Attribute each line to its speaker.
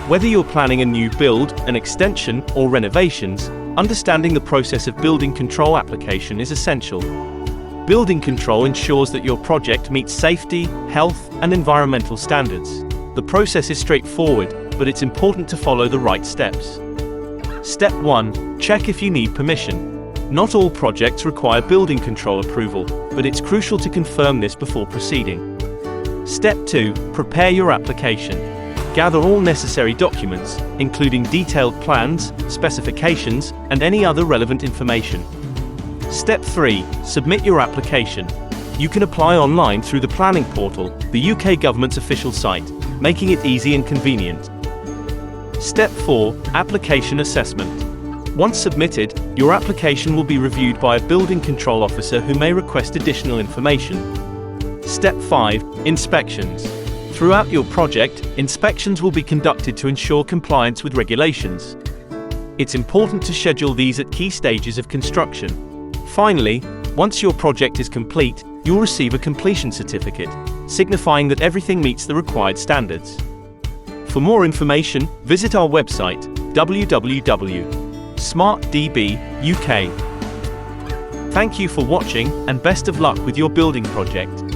Speaker 1: Whether you're planning a new build, an extension, or renovations, understanding the process of building control application is essential. Building control ensures that your project meets safety, health, and environmental standards. The process is straightforward, but it's important to follow the right steps. Step 1. Check if you need permission. Not all projects require building control approval, but it's crucial to confirm this before proceeding. Step 2. Prepare your application. Gather all necessary documents, including detailed plans, specifications, and any other relevant information. Step 3. Submit your application. You can apply online through the planning portal, the UK government's official site, making it easy and convenient. Step 4. Application assessment. Once submitted, your application will be reviewed by a building control officer who may request additional information. Step 5. Inspections. Throughout your project, inspections will be conducted to ensure compliance with regulations. It's important to schedule these at key stages of construction. Finally, once your project is complete, you'll receive a completion certificate, signifying that everything meets the required standards. For more information, visit our website, www.smartdb.uk. Thank you for watching, and best of luck with your building project.